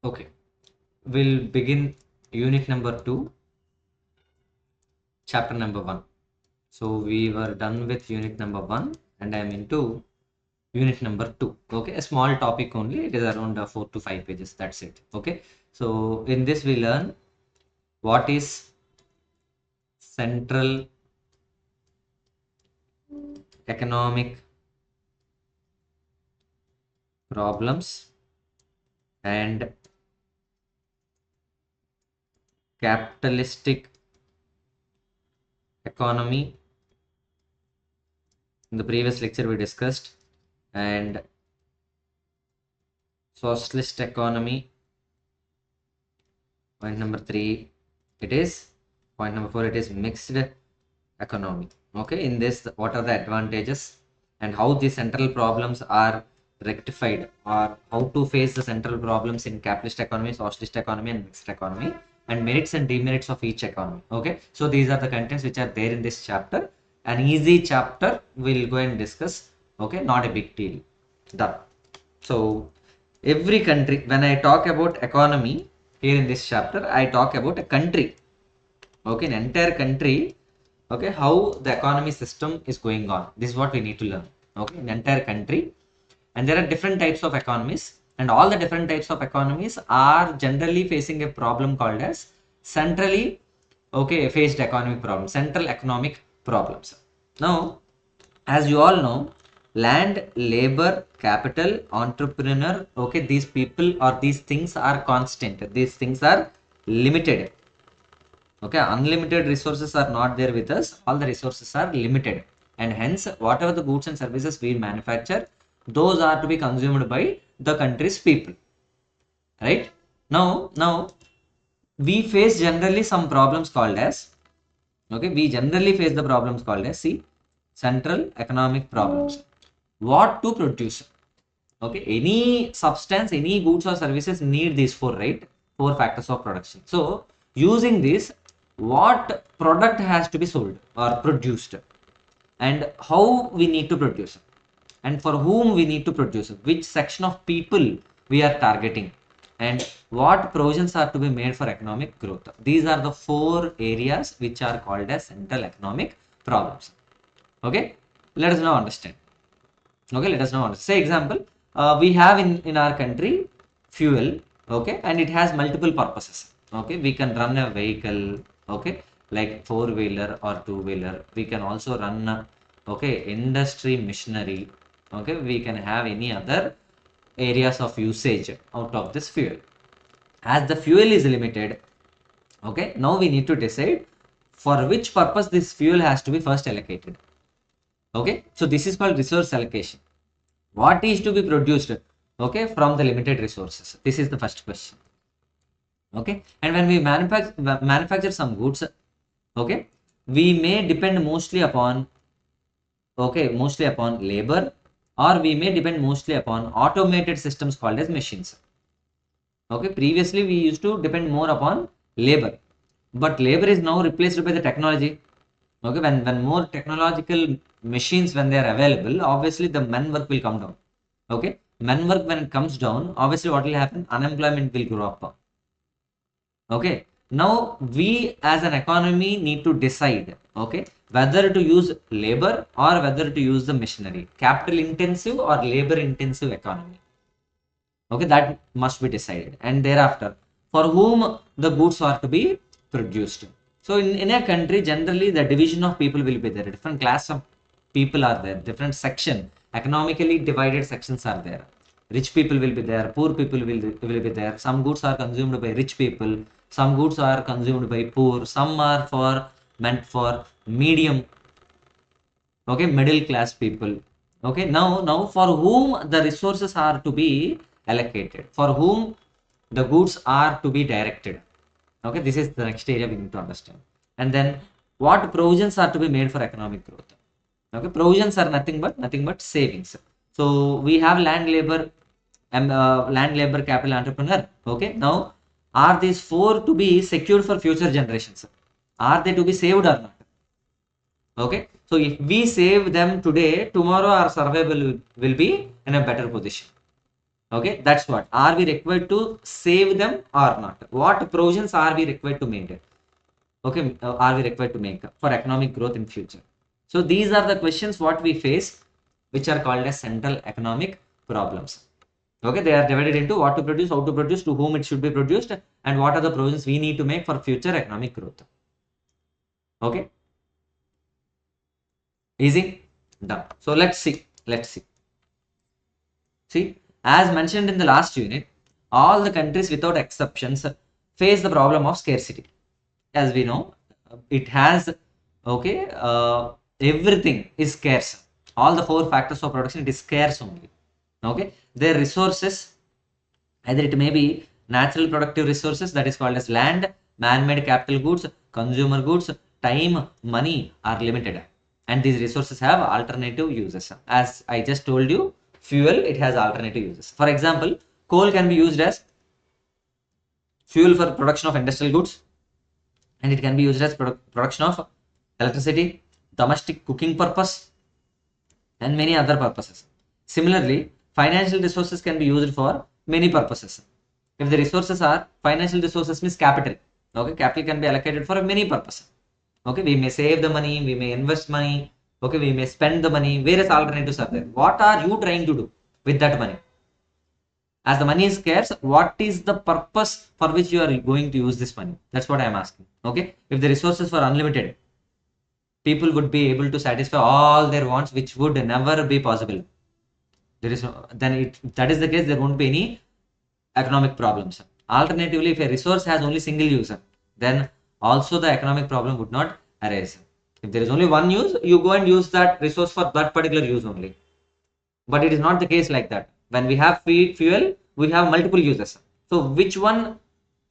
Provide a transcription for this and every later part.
Okay, we'll begin unit number 2, chapter number 1. So we were done with unit number 1 and I am into unit number 2. Okay, a small topic only, it is around 4 to 5 pages, that's it. Okay, so in this we learn what is central economic problems and capitalistic economy. In the previous lecture we discussed, and socialist economy. Point number 3 it is, point number 4 it is mixed economy. Okay, in this what are the advantages and how the central problems are rectified, or how to face the central problems in capitalist economy, socialist economy and mixed economy, and merits and demerits of each economy. Okay, so these are the contents which are there in this chapter. An easy chapter, we'll go and discuss. Okay, not a big deal. Done. So every country, when I talk about economy here in this chapter, I talk about a country. Okay, an entire country. Okay, how the economy system is going on, this is what we need to learn. Okay, an entire country, and there are different types of economies, and all the different types of economies are generally facing a problem called as centrally, okay, faced economic problem, central economic problems. Now, as you all know, land, labor, capital, entrepreneur, okay, these people or these things are constant, these things are limited. Okay, unlimited resources are not there with us, all the resources are limited, and hence whatever the goods and services we manufacture, those are to be consumed by the country's people, right? Now we face generally some problems called as, okay, we generally face the problems called as, see, central economic problems. What to produce? Okay, any substance, any goods or services need these four, right? Four factors of production. So using this, what product has to be sold or produced, and how we need to produce, and for whom we need to produce, which section of people we are targeting, and what provisions are to be made for economic growth. These are the four areas which are called as central economic problems. Okay, let us now understand. Okay, let us now understand. Say example, we have in our country fuel. Okay, and it has multiple purposes. Okay, we can run a vehicle, okay, like four-wheeler or two-wheeler. We can also run okay, industry machinery. Okay, we can have any other areas of usage out of this fuel. As the fuel is limited, okay, now we need to decide for which purpose this fuel has to be first allocated. Okay, so this is called resource allocation. What is to be produced, okay, from the limited resources? This is the first question. Okay, and when we manufacture some goods, okay, we may depend mostly upon, okay, mostly upon labor, or we may depend mostly upon automated systems called as machines. Okay, previously we used to depend more upon labor, but labor is now replaced by the technology. Okay, when more technological machines, when they are available, obviously the men work will come down. Okay, men work, when it comes down, obviously what will happen? Unemployment will grow up. Okay, now we as an economy need to decide, okay, whether to use labor or whether to use the machinery, capital intensive or labor intensive economy. Okay, that must be decided, and thereafter for whom the goods are to be produced. So in a country, generally the division of people will be there, different class of people are there, different section, economically divided sections are there. Rich people will be there, poor people will be there. Some goods are consumed by rich people, some goods are consumed by poor, some are for meant for medium, okay, middle class people. Okay, now for whom the resources are to be allocated, for whom the goods are to be directed. Okay, this is the next area we need to understand. And then what provisions are to be made for economic growth? Okay, provisions are nothing but savings. So we have land, labor, and land, labor, capital, entrepreneur. Okay, now are these four to be secured for future generations? Are they to be saved or not? Okay, so if we save them today, tomorrow our survival will be in a better position. Okay, that's what. Are we required to save them or not? What provisions are we required to make? Okay, are we required to make for economic growth in future? So these are the questions what we face, which are called as central economic problems. Okay, they are divided into what to produce, how to produce, to whom it should be produced, and what are the provisions we need to make for future economic growth. Okay, easy, done. So let's see. See, as mentioned in the last unit, all the countries without exceptions face the problem of scarcity. As we know, it has, okay, everything is scarce. All the four factors of production, it is scarce only. Okay, their resources, either it may be natural productive resources, that is called as land, man-made capital goods, consumer goods, time, money are limited, and these resources have alternative uses. As I just told you, fuel, it has alternative uses. For example, coal can be used as fuel for production of industrial goods, and it can be used as production of electricity, domestic cooking purpose, and many other purposes. Similarly, financial resources can be used for many purposes. If the resources are financial resources means capital. Okay, capital can be allocated for many purposes. Okay, we may save the money, we may invest money, okay, we may spend the money, various alternatives are there. What are you trying to do with that money? As the money is scarce, what is the purpose for which you are going to use this money? That's what I am asking. Okay, if the resources were unlimited, people would be able to satisfy all their wants, which would never be possible. There is no, then it, that is the case, there won't be any economic problems. Alternatively, if a resource has only single use, then also the economic problem would not arise. If there is only one use, you go and use that resource for that particular use only. But it is not the case like that. When we have fuel, we have multiple uses. So which one,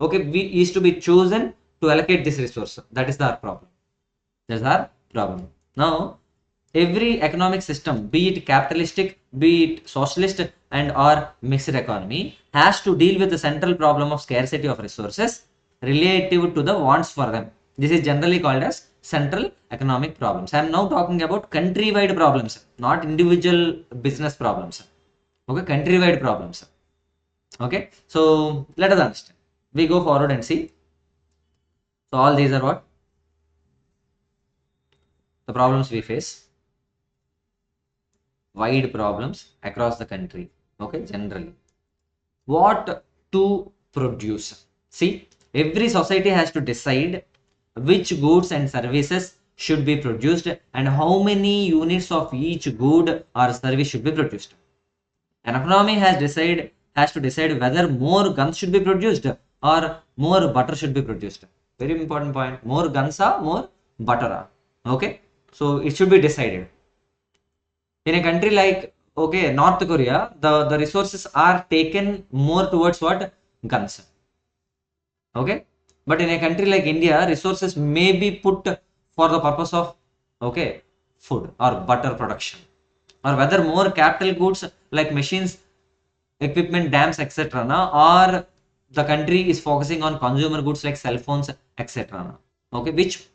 okay, is to be chosen to allocate this resource? That is our problem. That's our problem. Now, every economic system, be it capitalistic, be it socialist, and or mixed economy, has to deal with the central problem of scarcity of resources relative to the wants for them. This is generally called as central economic problems. I am now talking about countrywide problems, not individual business problems. Okay, countrywide problems. Okay, so let us understand. We go forward and see. So all these are what? The problems we face. Wide problems across the country. Okay, generally. What to produce? See, every society has to decide which goods and services should be produced and how many units of each good or service should be produced. An economy has to decide whether more guns should be produced or more butter should be produced. Very important point. More guns are more butter are. Okay, so it should be decided. In a country like, okay, North Korea, the resources are taken more towards what? Guns. Okay, but in a country like India, resources may be put for the purpose of, okay, food or butter production, or whether more capital goods like machines, equipment, dams, etc. or the country is focusing on consumer goods like cell phones, etc. Okay, which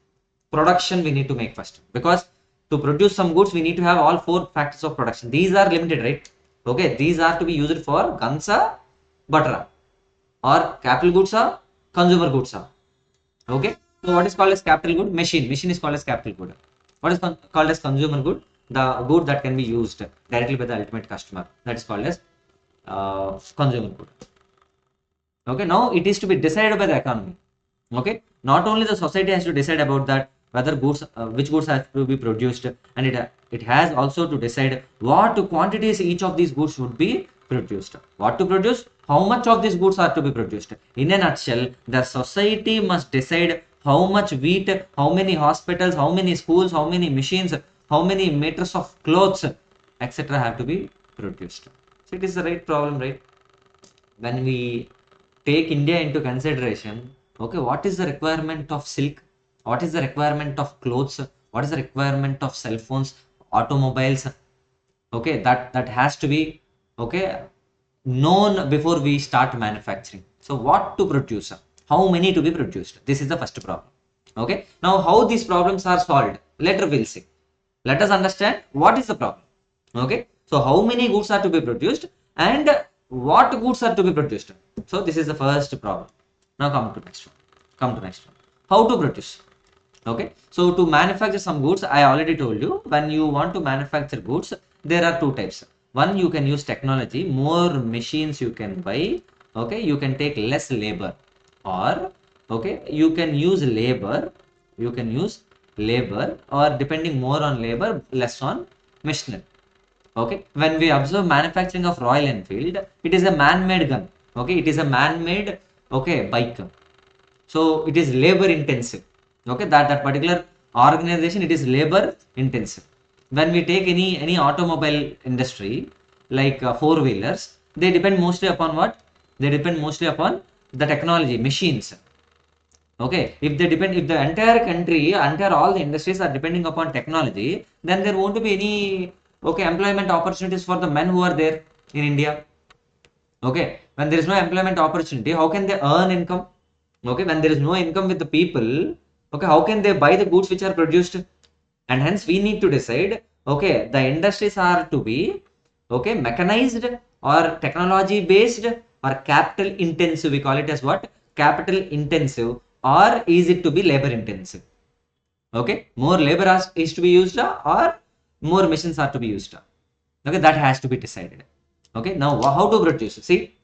production we need to make first? Because to produce some goods, we need to have all four factors of production. These are limited, right? Okay, these are to be used for guns or butter, or capital goods or consumer goods are. Okay, so what is called as capital good? Machine is called as capital good. What is called as consumer good? The good that can be used directly by the ultimate customer, that is called as consumer good. Okay, now it is to be decided by the economy. Okay, not only the society has to decide about that, whether goods, which goods have to be produced, and it has also to decide what quantities each of these goods should be produced. What to produce, how much of these goods are to be produced. In a nutshell, the society must decide how much wheat, how many hospitals, how many schools, how many machines, how many meters of clothes, etc. have to be produced. So it is the right problem, right? When we take India into consideration, okay, what is the requirement of silk? What is the requirement of clothes? What is the requirement of cell phones, automobiles? Okay, that has to be, okay, known before we start manufacturing. So what to produce? How many to be produced? This is the first problem. Okay, now how these problems are solved? Later we'll see. Let us understand what is the problem. Okay, so how many goods are to be produced and what goods are to be produced? So this is the first problem. Now come to next one. How to produce? Okay, so to manufacture some goods, I already told you, when you want to manufacture goods, there are two types. One, you can use technology, more machines you can buy. Okay, you can take less labor, or okay, you can use labor, or depending more on labor, less on machinery. Okay, when we observe manufacturing of Royal Enfield, it is a man-made gun. Okay, it is a man-made, okay, bike. So it is labor intensive. Okay, that particular organization, it is labor intensive. When we take any automobile industry, like four wheelers, they depend mostly upon what? They depend mostly upon the technology, machines. Okay, if the entire country, entire all the industries are depending upon technology, then there won't be any, okay, employment opportunities for the men who are there in India. Okay, when there is no employment opportunity, how can they earn income? Okay, when there is no income with the people, okay, how can they buy the goods which are produced? And hence we need to decide, okay, the industries are to be, okay, mechanized or technology based or capital intensive. We call it as what? Capital intensive, or is it to be labor intensive? Okay, more labor is to be used, or more machines are to be used. Okay, that has to be decided. Okay, now how to produce? See,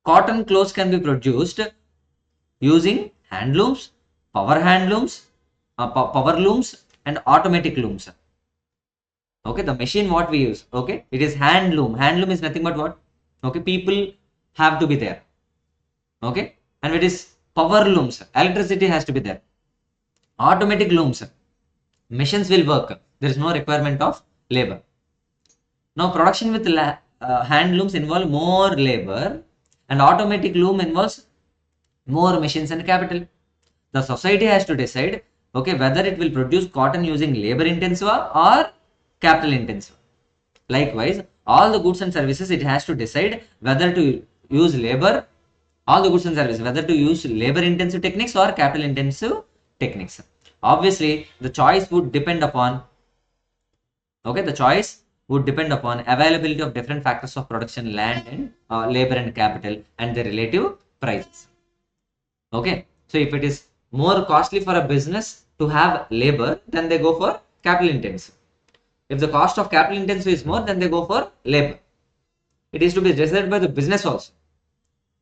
cotton clothes can be produced using hand looms, power looms, and automatic looms. Okay, the machine what we use, okay, it is hand loom. Hand loom is nothing but what? Okay, people have to be there. Okay, and it is power looms, electricity has to be there. Automatic looms, machines will work. There is no requirement of labor. Now, production with hand looms involve more labor, and automatic loom involves more machines and capital. The society has to decide, okay, whether it will produce cotton using labor intensive or capital intensive. Likewise, all the goods and services, it has to decide whether to use labor, all the goods and services, whether to use labor intensive techniques or capital intensive techniques. Obviously, the choice would depend upon, okay, the choice would depend upon availability of different factors of production, land and labor and capital, and their relative prices. Okay, so if it is more costly for a business to have labor, then they go for capital intensive. If the cost of capital intensive is more, then they go for labor. It is to be decided by the business also.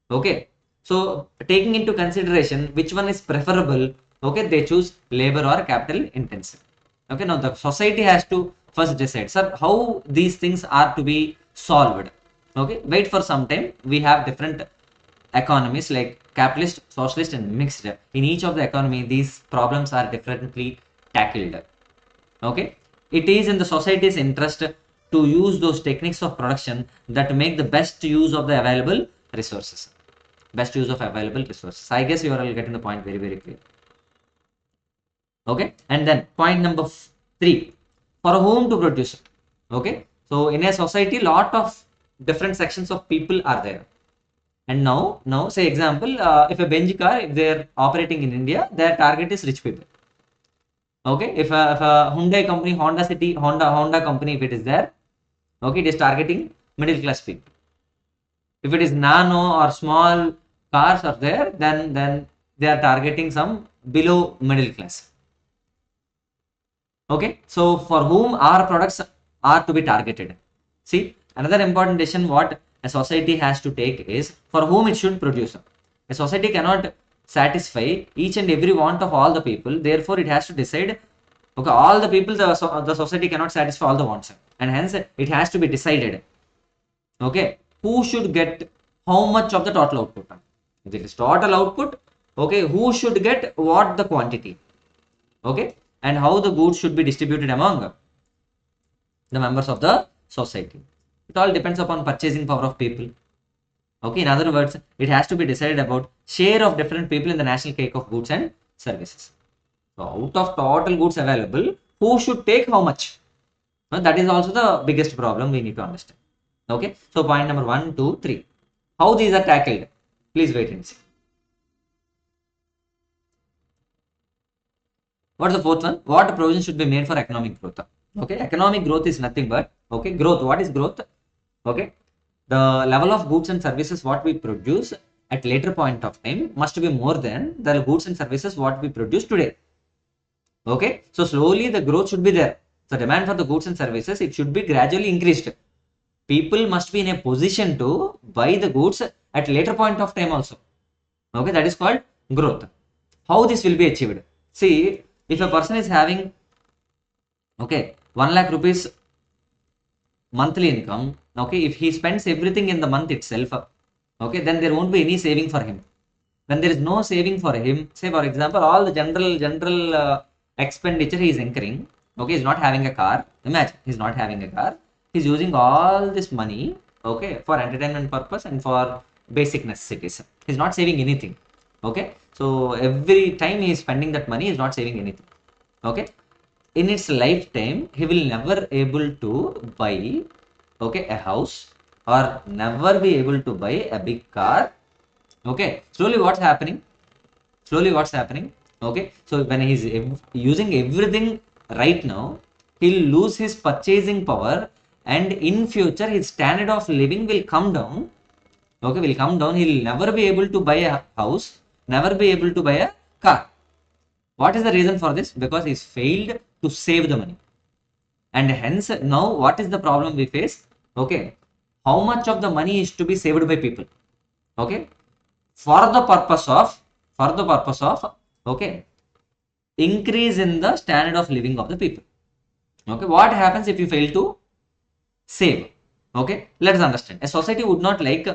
Okay, so taking into consideration which one is preferable, okay, they choose labor or capital intensive. Okay, now the society has to first decide, sir, how these things are to be solved. Okay, wait for some time. We have different economies like capitalist, socialist, and mixed. In each of the economy, these problems are differently tackled. Okay, it is in the society's interest to use those techniques of production that make the best use of the available resources. Best use of available resources. I guess you are all getting the point very, very clear. Okay, and then point number 3, for whom to produce. Okay, so in a society, lot of different sections of people are there. And now say example, if a Benz car, if they're operating in India, their target is rich people. Okay, if a Hyundai company, Honda company, if it is there, okay, it is targeting middle class people. If it is nano or small cars are there, then they are targeting some below middle class. Okay, so for whom our products are to be targeted? See, another important decision what a society has to take is for whom it should produce. A society cannot satisfy each and every want of all the people. Therefore, it has to decide, okay, all the people, the society cannot satisfy all the wants, and hence it has to be decided, okay, who should get how much of the total output. If it is total output, okay, who should get what the quantity, okay, and how the goods should be distributed among the members of the society. It all depends upon purchasing power of people. Okay, in other words, it has to be decided about share of different people in the national cake of goods and services. So out of total goods available, who should take how much? That is also the biggest problem we need to understand. Okay, so point number 1, 2, 3. How these are tackled? Please wait and see. What is the fourth one? What provision should be made for economic growth? Okay, economic growth is nothing but, okay, growth. What is growth? Okay, the level of goods and services what we produce at later point of time must be more than the goods and services what we produce today. Okay, so slowly the growth should be there. The demand for the goods and services, it should be gradually increased. People must be in a position to buy the goods at later point of time also. Okay, that is called growth. How this will be achieved? See, if a person is having, okay, 1 lakh rupees monthly income, okay, if he spends everything in the month itself, okay, then there won't be any saving for him. When there is no saving for him, say for example, all the general expenditure he is incurring, okay, he's not having a car. Imagine he's not having a car, he's using all this money, okay, for entertainment purpose and for basic necessities. He's not saving anything. Okay, so every time he is spending that money, he's not saving anything. Okay, in its lifetime he will never able to buy, okay, a house, or never be able to buy a big car. Okay, slowly what's happening, okay, so when he's using everything right now, he'll lose his purchasing power, and in future his standard of living will come down. Okay, will come down. He'll never be able to buy a house, never be able to buy a car. What is the reason for this? Because he's failed to save the money. And hence now what is the problem we face? Okay, how much of the money is to be saved by people? Okay, for the purpose of okay, increase in the standard of living of the people. Okay, what happens if you fail to save? Okay, let's understand. A society would not like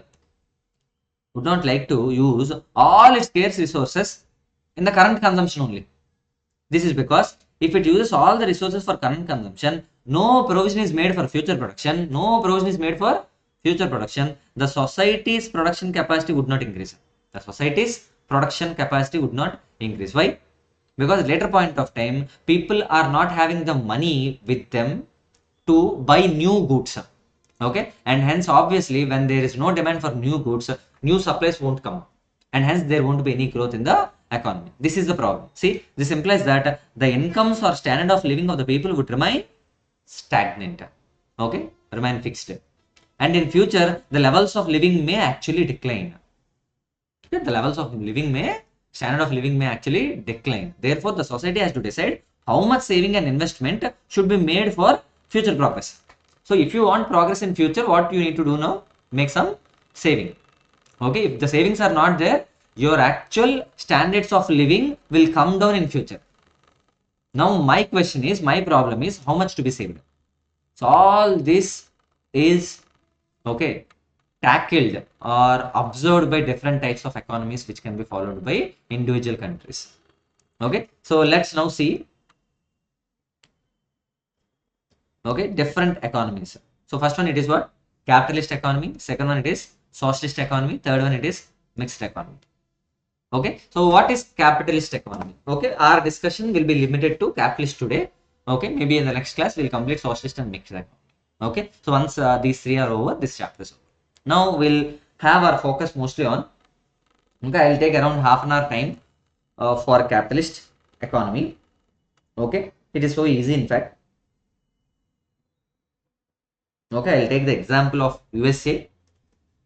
to use all its scarce resources in the current consumption only. This is because if it uses all the resources for current consumption, no provision is made for future production. The society's production capacity would not increase. Why? Because at later point of time, people are not having the money with them to buy new goods. Okay, and hence obviously when there is no demand for new goods, new supplies won't come, and hence there won't be any growth in the economy. This is the problem. See, this implies that the incomes or standard of living of the people would remain stagnant. Okay, remain fixed, and in future the levels of living may actually decline. Okay, standard of living may actually decline. Therefore the society has to decide how much saving and investment should be made for future progress. So if you want progress in future, what you need to do now? Make some saving. Okay, if the savings are not there, your actual standards of living will come down in future. Now my question is, my problem is, how much to be saved? So all this is, okay, tackled or observed by different types of economies which can be followed by individual countries. Okay, so let's now see, okay, different economies. So first one, it is what? Capitalist economy. Second one, it is socialist economy. Third one, it is mixed economy. Okay, so what is capitalist economy? Okay, our discussion will be limited to capitalist today. Okay, maybe in the next class we'll complete socialist and mixed economy. Okay, so once these three are over, this chapter is over. Now we'll have our focus mostly on, okay, I'll take around half an hour time for capitalist economy. Okay, it is so easy, in fact. Okay, I'll take the example of USA,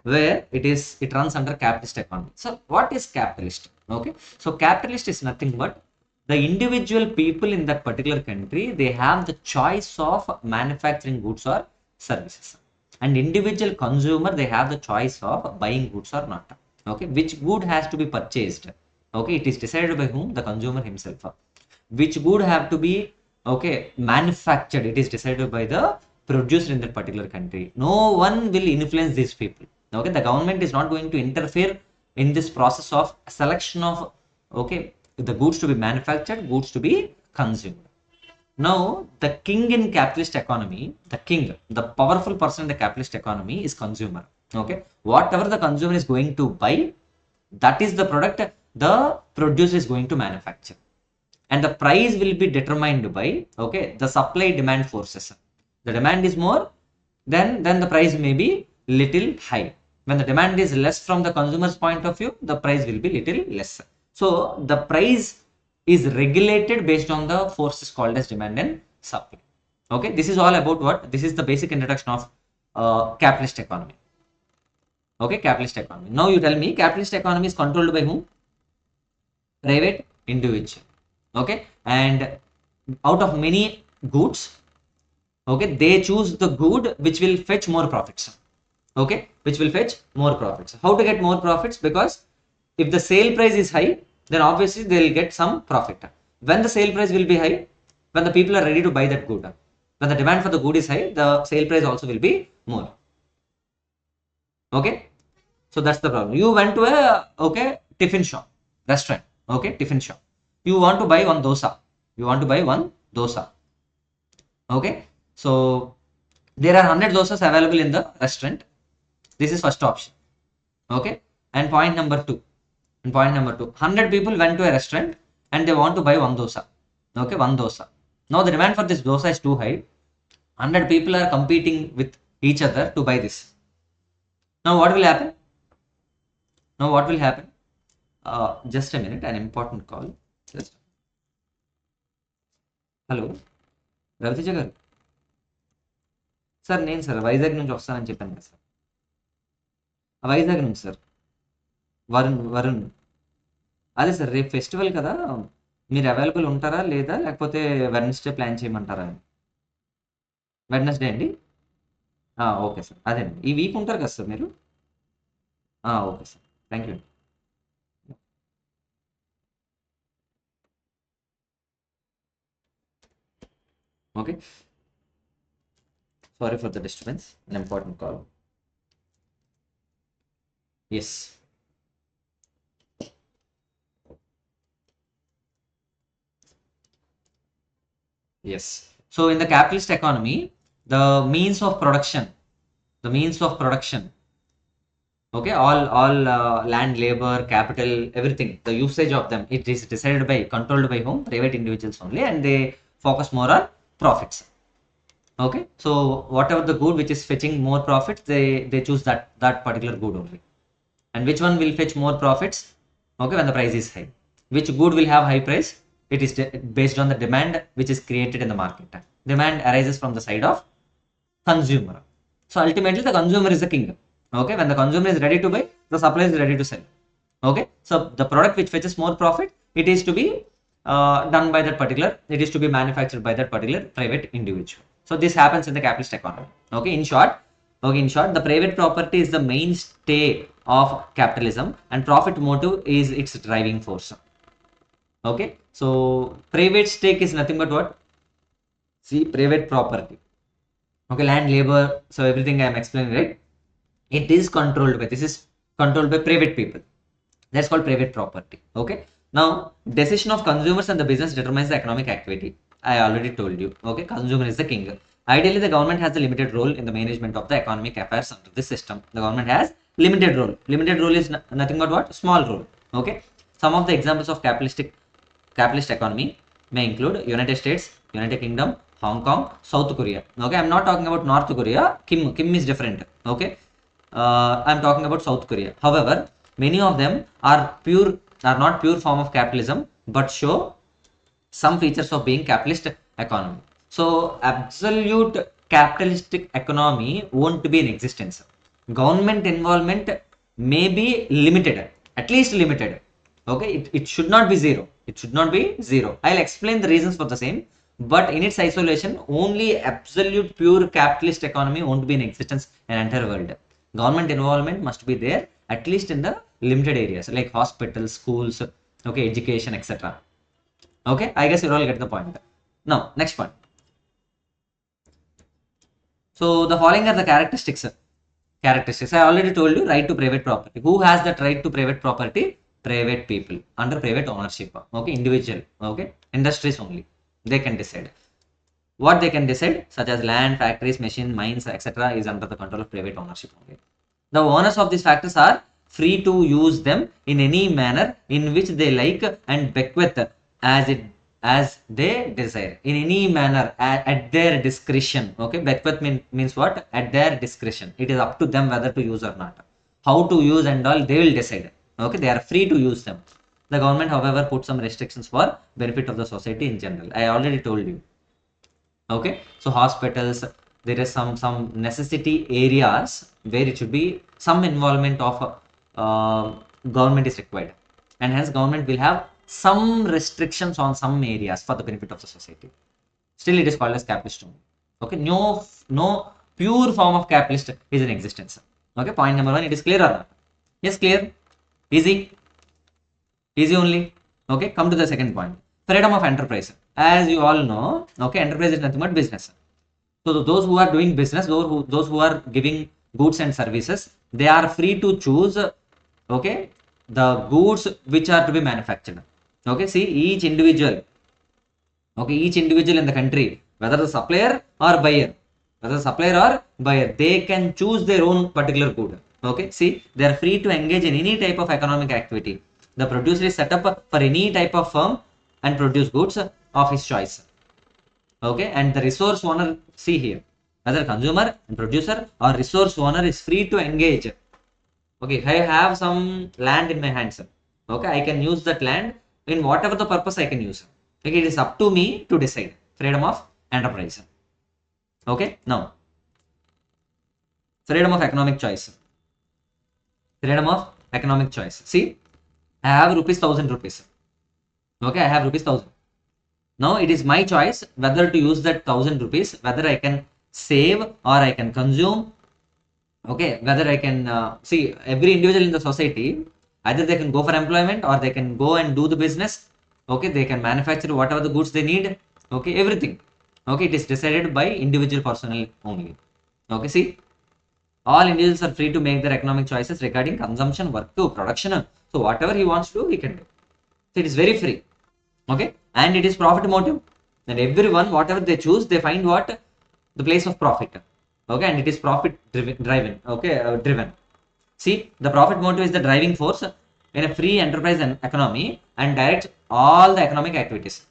where it runs under capitalist economy. So what is capitalist? Okay, so capitalist is nothing but the individual people in that particular country, they have the choice of manufacturing goods or services, and individual consumer, they have the choice of buying goods or not. Okay, which good has to be purchased? Okay, it is decided by whom? The consumer himself. Which good have to be, okay, manufactured? It is decided by the producer in that particular country. No one will influence these people. Okay, the government is not going to interfere in this process of selection of, okay, the goods to be manufactured, goods to be consumed. Now the king in capitalist economy, the powerful person in the capitalist economy is consumer. Okay, whatever the consumer is going to buy, that is the product the producer is going to manufacture, and the price will be determined by, okay, the supply demand forces. The demand is more, then the price may be little high. When the demand is less from the consumer's point of view, the price will be little less. So the price is regulated based on the forces called as demand and supply. Okay, this is all about what? This is the basic introduction of capitalist economy. Okay, capitalist economy. Now you tell me, capitalist economy is controlled by whom? Private individual. Okay, and out of many goods, okay, they choose the good which will fetch more profits. Okay, which will fetch more profits. How to get more profits? Because if the sale price is high, then obviously they will get some profit. When the sale price will be high, when the people are ready to buy that good, when the demand for the good is high, the sale price also will be more. Okay, so that's the problem. You went to a tiffin shop, restaurant. Okay, tiffin shop. You want to buy one dosa. You want to buy one dosa. Okay, so there are 100 dosas available in the restaurant. This is first option. Okay, and point number two. 100 people went to a restaurant and they want to buy one dosa. Okay, one dosa. Now the demand for this dosa is too high. 100 people are competing with each other to buy this. Now what will happen? Just a minute, an important call. Just hello, Raviteja గారు sir, నేను sir Vizag నుంచి వస్తానని చెప్పాను కదా sir. Vizag నుంచి sir, Varun. అదే sir, రేపు festival కదా, మీరు అవైలబుల్ ఉంటారా లేదా, లేకపోతే వెడ్నెస్డే ప్లాన్ చేయమంటారా? వెడ్నెస్డే అండి. ఓకే సార్, అదే అండి, ఈ వీక్ ఉంటారు కదా సార్ మీరు? Okay sir, thank you. Okay, sorry for the disturbance, an important call. Yes. Yes. So in the capitalist economy, the means of production, okay, all land, labor, capital, everything, the usage of them, it is decided by, controlled by whom? Private individuals only, and they focus more on profits. Okay, so whatever the good which is fetching more profits, they choose that particular good only. And which one will fetch more profits? Okay, when the price is high. Which good will have high price? It is based on the demand which is created in the market. Demand arises from the side of consumer. So ultimately the consumer is the king. Okay, when the consumer is ready to buy, the supplier is ready to sell. Okay, so the product which fetches more profit, it is to be done by that particular, it is to be manufactured by that particular private individual. So this happens in the capitalist economy. Okay, in short, the private property is the mainstay of capitalism, and profit motive is its driving force. Okay, so private stake is nothing but what? See, private property. Okay, land, labor, so everything I am explaining, right? It is controlled by, this is controlled by private people. That's called private property. Okay, now decision of consumers and the business determines the economic activity. I already told you. Okay, consumer is the king. Ideally, the government has a limited role in the management of the economic affairs under this system. The government has limited role. Limited role is nothing but what? Small role. Okay, some of the examples of capitalist economy may include United States, United Kingdom, Hong Kong, South Korea. Okay, I'm not talking about North Korea. Kim is different. Okay, I'm talking about South Korea. However, many of them are not pure form of capitalism, but show some features of being capitalist economy. So absolute capitalistic economy won't be in existence. Government involvement may be limited, at least limited. Okay, it should not be zero. I'll explain the reasons for the same, but in its isolation, only absolute pure capitalist economy won't be in existence in entire world. Government involvement must be there, at least in the limited areas like hospitals, schools, okay, education, etc. Okay, I guess you all get the point. Now next point. So the following are the characteristics. I already told you, right to private property. Who has that right to private property? Private people under private ownership. Okay, individual. Okay, industries only, they can decide what they can decide, such as land, factories, machine, mines, etc. is under the control of private ownership only. The owners of these factories are free to use them in any manner in which they like and bequeath as they desire, in any manner at their discretion. Okay, bequeath means what? At their discretion. It is up to them whether to use or not. How to use and all, they will decide. Okay, they are free to use them. The government, however, put some restrictions for benefit of the society in general. I already told you. Okay, so hospitals, there is some necessity areas where it should be some involvement of government is required, and hence government will have some restrictions on some areas for the benefit of the society. Still it is called as capitalist only. Okay, no pure form of capitalist is in existence. Okay, point number one, it is clear or not? Yes, clear, easy, easy only. Okay, come to the second point, freedom of enterprise. As you all know, okay, enterprise is nothing but business. So those who are doing business, those who are giving goods and services, they are free to choose, okay, the goods which are to be manufactured. Okay, see, each individual, okay, each individual in the country, whether the supplier or buyer, they can choose their own particular good. Okay, see, they are free to engage in any type of economic activity. The producer is set up for any type of firm and produce goods of his choice. Okay, and the resource owner, see here, whether consumer and producer or resource owner is free to engage. Okay, I have some land in my hands. Okay, I can use that land in whatever the purpose I can use. Okay, it is up to me to decide. Freedom of enterprise. Okay, now freedom of economic choice. Freedom of economic choice. See, I have rupees 1,000 rupees. Okay, I have rupees 1,000. Now it is my choice whether to use that 1,000 rupees, whether I can save or I can consume. Okay, whether I can see, every individual in the society, either they can go for employment or they can go and do the business. Okay, they can manufacture whatever the goods they need. Okay, everything. Okay, it is decided by individual personnel only. Okay, see, all individuals are free to make their economic choices regarding consumption, work, to production. So whatever he wants to do, he can do. So it is very free. Okay, and it is profit motive, and everyone, whatever they choose, they find what the place of profit. Okay, and it is profit driven. Okay, driven. See, the profit motive is the driving force in a free enterprise and economy and directs all the economic activities.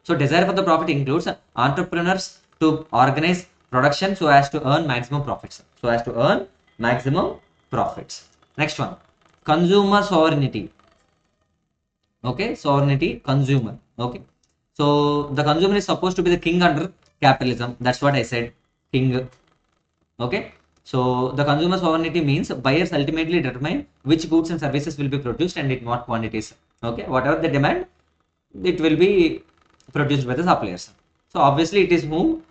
So desire for the profit includes entrepreneurs to organize production so as to earn maximum profits. Next one, consumer sovereignty. Okay, sovereignty, consumer. Okay, so the consumer is supposed to be the king under capitalism. That's what I said, king. Okay, so the consumer sovereignty means buyers ultimately determine which goods and services will be produced and in what quantities. Okay, whatever they demand, it will be produced by the suppliers. So obviously it is whom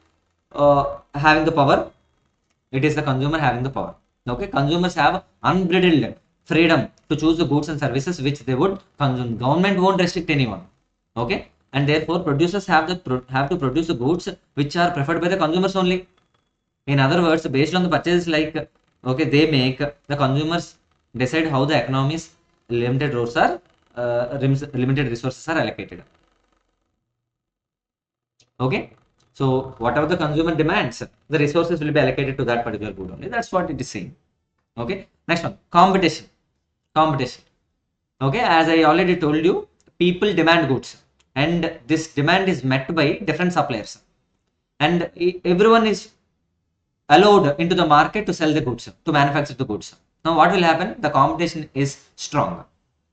having the power, it is the consumer having the power. Okay, consumers have unbridled freedom to choose the goods and services which they would consume. Government won't restrict anyone. Okay, and therefore producers have to produce the goods which are preferred by the consumers only. In other words, based on the purchases, like, okay, they make, the consumers decide how the economy's limited resources are allocated. Okay, so whatever the consumer demands, the resources will be allocated to that particular good only. That's what it is saying. Okay, next one, competition. Okay, as I already told you, people demand goods, and this demand is met by different suppliers, and everyone is allowed into the market to sell the goods, to manufacture the goods. Now what will happen? The competition is strong.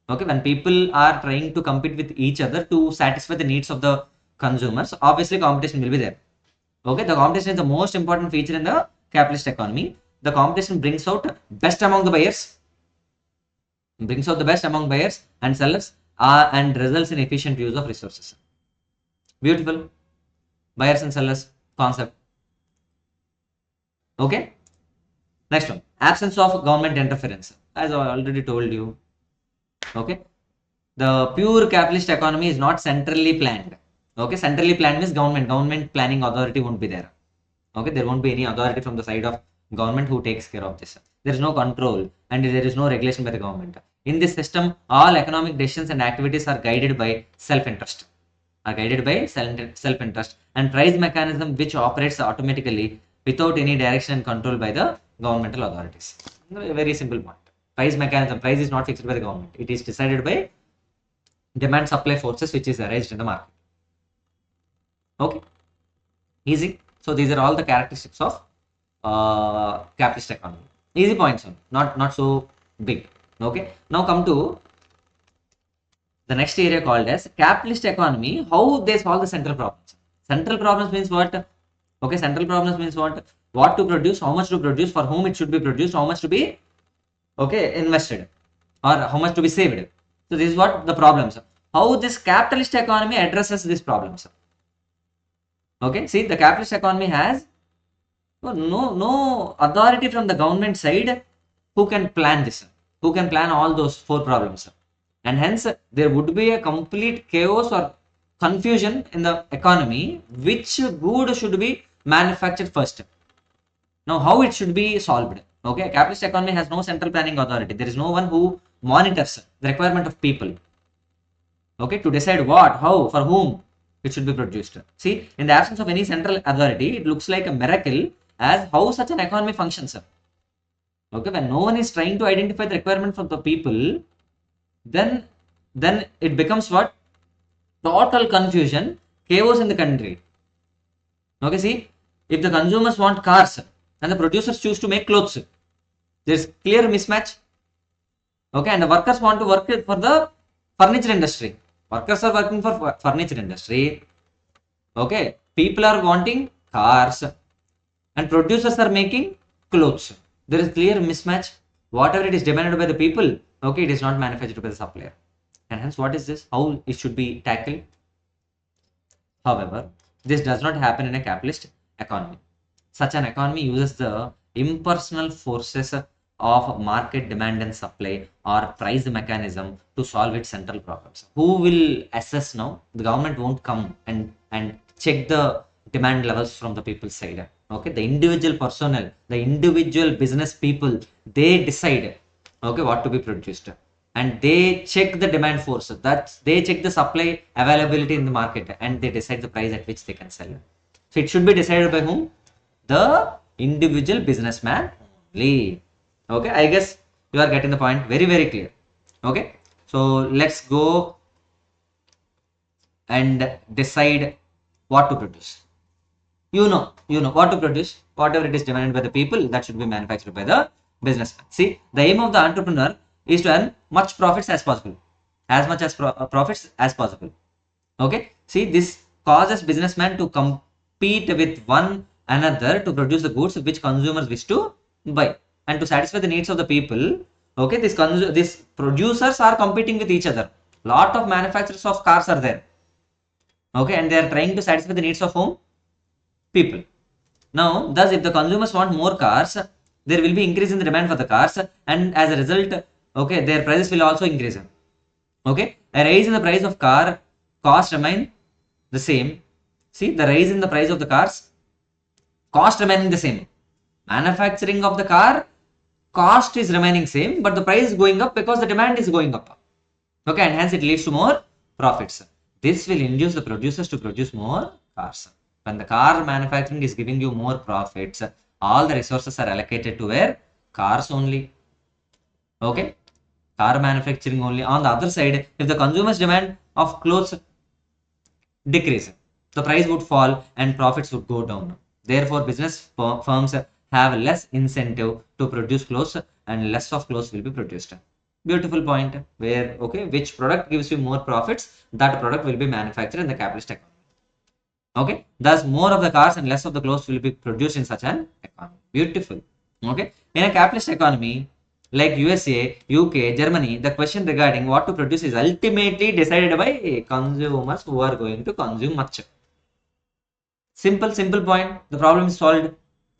Okay, when people are trying to compete with each other to satisfy the needs of the consumers, obviously competition will be there. Okay, the competition is the most important feature in the capitalist economy. The competition brings out best among the buyers, and sellers, and results in efficient use of resources. Beautiful. Buyers and sellers concept. Okay, next one, absence of government interference. As I already told you, okay, the pure capitalist economy is not centrally planned. Okay, centrally planned means government planning authority won't be there. Okay, there won't be any authority from the side of government who takes care of this. There is no control and there is no regulation by the government. In this system, all economic decisions and activities are guided by self-interest, and price mechanism which operates automatically without any direction and control by the governmental authorities. A very simple point. Price mechanism, price is not fixed by the government. It is decided by demand supply forces which is arranged in the market. Okay, easy. So these are all the characteristics of capitalist economy. Easy points, not so big. Okay, now come to the next area called as capitalist economy, how they solve the central problems. Central problems means what? Okay, central problems means what to produce, how much to produce, for whom it should be produced, how much to be, okay, invested, or how much to be saved. So this is what the problems. How this capitalist economy addresses these problems. Okay, see, the capitalist economy has no authority from the government side who can plan this, who can plan all those four problems, and hence there would be a complete chaos or confusion in the economy. Which good should be manufactured first? Now, how it should be solved? Okay, capitalist economy has no central planning authority. There is no one who monitors the requirement of people. Okay, to decide what, how, for whom it should be produced. See, in the absence of any central authority, it looks like a miracle as how such an economy functions. Okay, when no one is trying to identify the requirement of the people, then it becomes what? Total confusion, chaos in the country. Okay, see, if the consumers want cars and the producers choose to make clothes, there's clear mismatch. Okay, and the workers want to work for the furniture industry. Workers are working for furniture industry. Okay, people are wanting cars and producers are making clothes. There is clear mismatch. Whatever it is demanded by the people, okay, it is not manufactured by the supplier. And hence, what is this? How it should be tackled? However, this does not happen in a capitalist economy. Such an economy uses the impersonal forces of market demand and supply or price mechanism to solve its central problems. Who will assess now? The government won't come and check the demand levels from the people's side. Okay, the individual personnel, the individual business people, they decide, okay, what to be produced, and they check the demand force. That they check the supply availability in the market and they decide the price at which they can sell. So it should be decided by whom? The individual businessman only. Okay, I guess you are getting the point. Very, very clear. Okay, so let's go and decide what to produce. You know what to produce. Whatever it is demanded by the people, that should be manufactured by the businessman. See, the aim of the entrepreneur is to earn much profits as possible, as much as profits as possible. Okay, see, this causes businessmen to compete with one another to produce the goods which consumers wish to buy, and to satisfy the needs of the people. Okay, these producers are competing with each other. Lot of manufacturers of cars are there. Okay, and they are trying to satisfy the needs of whom? People. Now, thus, if the consumers want more cars, there will be increase in the demand for the cars, and as a result, okay, their prices will also increase. Okay, a rise in the price of car cost remain the same. See, the rise in the price of the cars, cost remaining the same. Manufacturing of the car, cost is remaining same, but the price is going up because the demand is going up. Okay, and hence it leads to more profits. This will induce the producers to produce more cars. When the car manufacturing is giving you more profits, all the resources are allocated to where? Cars only. Okay, car manufacturing only. On the other side, if the consumer's demand of clothes decrease, the price would fall and profits would go down. Therefore, business firms have less incentive to produce clothes and less of clothes will be produced. Beautiful point where, okay, which product gives you more profits, that product will be manufactured in the capitalist economy. Okay, thus more of the cars and less of the clothes will be produced in such an economy. Beautiful. Okay, in a capitalist economy like USA, UK, Germany, the question regarding what to produce is ultimately decided by consumers who are going to consume much. Simple point. The problem is solved.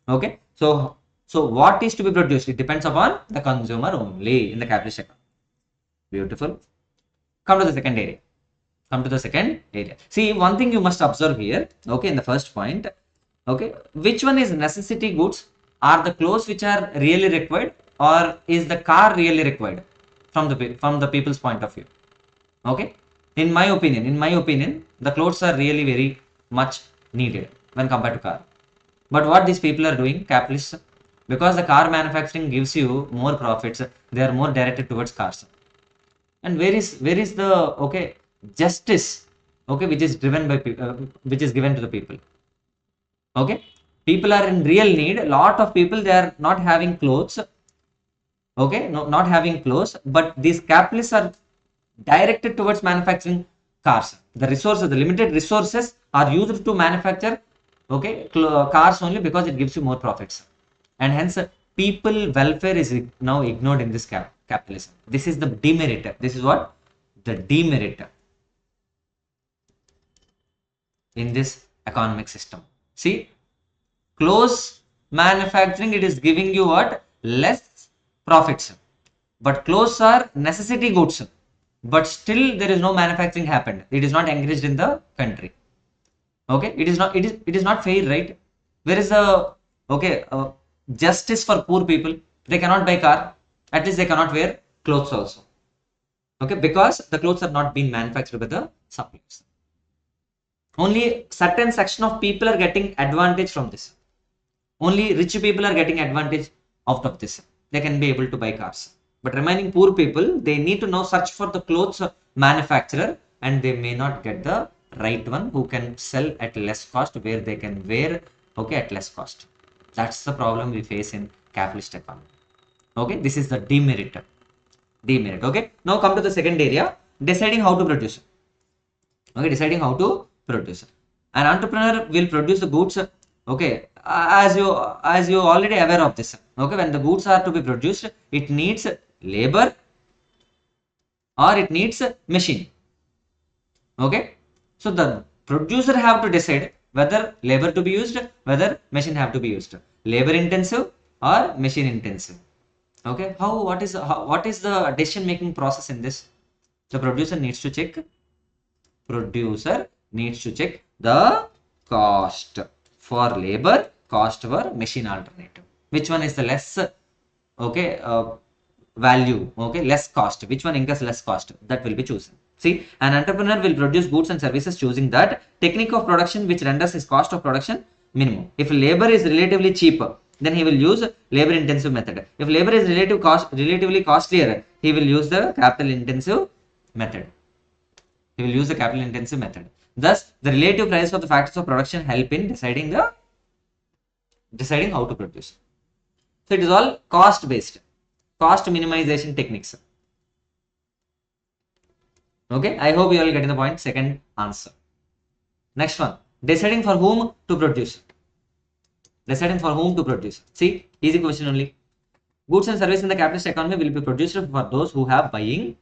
Okay, so what is to be produced? It depends upon the consumer only in the capitalist economy. Beautiful. Come to the second area. See, one thing you must observe here. Okay, in the first point. Okay, which one is necessity goods? Are the clothes which are really required, or is the car really required from the people's point of view? Okay, in my opinion, the clothes are really very much needed when compared to car. But what these people are doing, capitalists, because the car manufacturing gives you more profits, they are more directed towards cars. And where is the, okay, justice, okay, which is driven by which is given to the people? Okay, people are in real need. A lot of people, they are not having clothes. Okay, no, not having clothes, but these capitalists are directed towards manufacturing cars. The resources, the limited resources are used to manufacture Okay, cars only because it gives you more profits, and hence people welfare is now ignored in this capitalism. This is the demerit. This is what the demerit in this economic system. See, close manufacturing, it is giving you what? Less profits. But clothes are necessity goods. But still there is no manufacturing happened. It is not encouraged in the country. Okay, it is not fair, right? Where is the justice for poor people? They cannot buy car. At least they cannot wear clothes also. Okay, because the clothes are not being manufactured by the suppliers. Only certain section of people are getting advantage from this. Only rich people are getting advantage out of this. They can be able to buy cars. But remaining poor people, they need to now search for the clothes manufacturer, and they may not get the right one who can sell at less cost, where they can wear at less cost. That's the problem we face in capitalist economy. Okay, this is the demerit. Demerit. Okay, now come to the second area, deciding how to produce. Okay, deciding how to produce. An entrepreneur will produce the goods. Okay, as you already aware of this. Okay, when the goods are to be produced, it needs labor or it needs machine. Okay, so the producer have to decide whether labor to be used, whether machine have to be used, labor intensive or machine intensive. Okay, what is the decision making process in this? The producer needs to check the cost for labor, cost for machine alternative. Which one is the less value, less cost? Which one incurs less cost? That will be chosen. See, an entrepreneur will produce goods and services choosing that technique of production which renders his cost of production minimum. If labor is relatively cheaper, then he will use labor intensive method. If labor is relatively costlier, he will use the capital intensive method. Thus, the relative price of the factors of production help in deciding how to produce. So it is all cost based, cost minimization techniques. Okay, I hope you all getting the point. Second answer. Next one, deciding for whom to produce. See, easy question only. Goods and services in the capitalist economy will be produced for those who have buying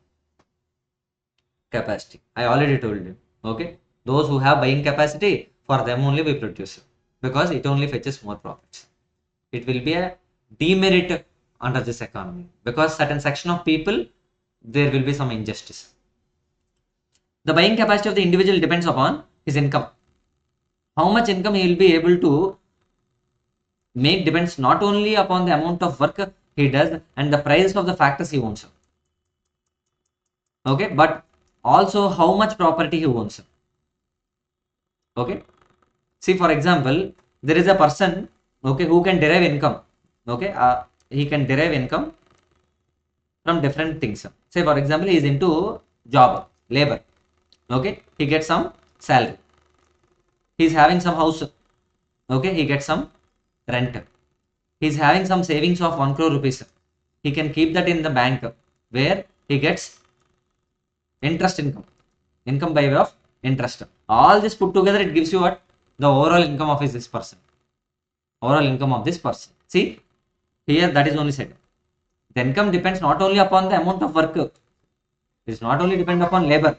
capacity. I already told you. Okay, those who have buying capacity, for them only we produce, because it only fetches more profits. It will be a demerit under this economy, because certain section of people, there will be some injustice. The buying capacity of the individual depends upon his income. How much income he will be able to make depends not only upon the amount of work he does and the prices of the factors he owns. Okay, but also how much property he owns. Okay, see, for example, there is a person, who can derive income. He can derive income from different things. Say, for example, he is into job, labor. Okay, he gets some salary. He is having some house. Okay, he gets some rent. He is having some savings of 1 crore rupees. He can keep that in the bank, where he gets interest income by way of interest. All this put together, it gives you what? The overall income of this person. See, here that is only said. The income depends not only upon the amount of work. It is not only depend upon labor.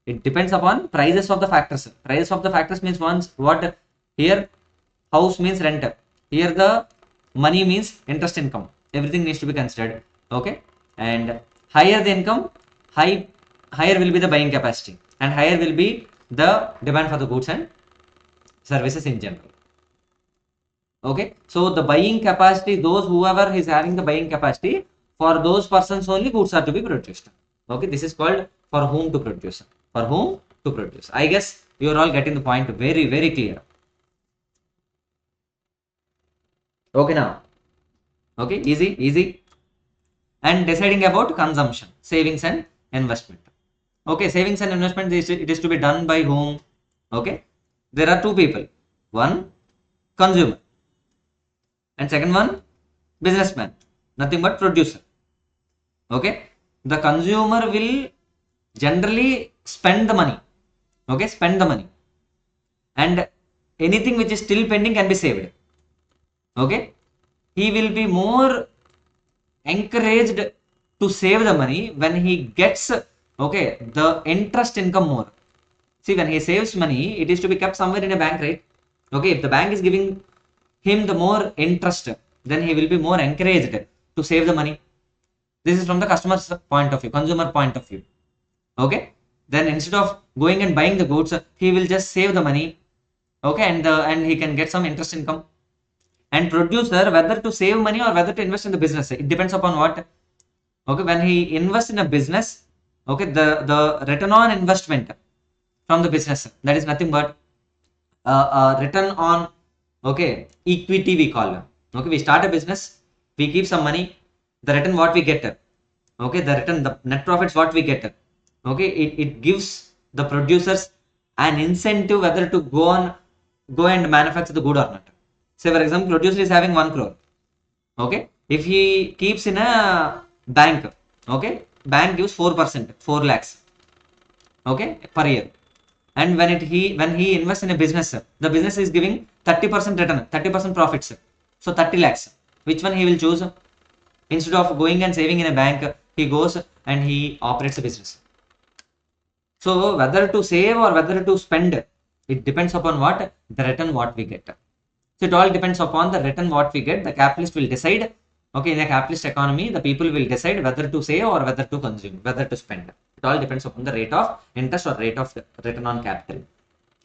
It depends upon prices of the factors. Prices of the factors means what? Here house means rent. Here the money means interest income. Everything needs to be considered. Okay, and higher the income, higher will be the buying capacity, and higher will be the demand for the goods and services in general. Okay, so the buying capacity, whoever is having the buying capacity, for those persons only goods are to be produced. Okay, this is called for whom to produce. I guess you are all getting the point very, very clear. Okay, now. Okay, easy. And deciding about consumption, savings and investment. Okay, savings and investment, it is to be done by whom? Okay, there are two people. One, consumer, and second one, businessman. Nothing but producer. Okay, the consumer will generally spend the money. Okay, spend the money, and anything which is still pending can be saved. Okay, he will be more encouraged to save the money when he gets, okay, the interest income more. See, when he saves money, it is to be kept somewhere in a bank, right? Okay, if the bank is giving him the more interest, then he will be more encouraged to save the money. This is from the customer's point of view, consumer point of view. Okay, then instead of going and buying the goods, he will just save the money. Okay, and he can get some interest income. And producer, whether to save money or whether to invest in the business, it depends upon what. Okay, when he invests in a business, okay, the return on investment from the business, that is nothing but return on, okay, equity we call. Okay, we start a business, we keep some money, the return what we get, okay, the return, the net profits what we get, okay, it gives the producers an incentive whether to go and manufacture the good or not. Say for example, producer is having 1 crore. Okay, if he keeps in a bank, okay, bank gives 4%, 4 lakhs, okay, per year. And when he invests in a business, the business is giving 30% return, 30% profits, so 30 lakhs. Which one he will choose? Instead of going and saving in a bank, he goes and he operates a business. So whether to save or whether to spend, it depends upon what, the return what we get. So it all depends upon the return what we get. The capitalist will decide. Okay, in a capitalist economy, the people will decide whether to save or whether to consume, whether to spend. It all depends upon the rate of interest or rate of return on capital.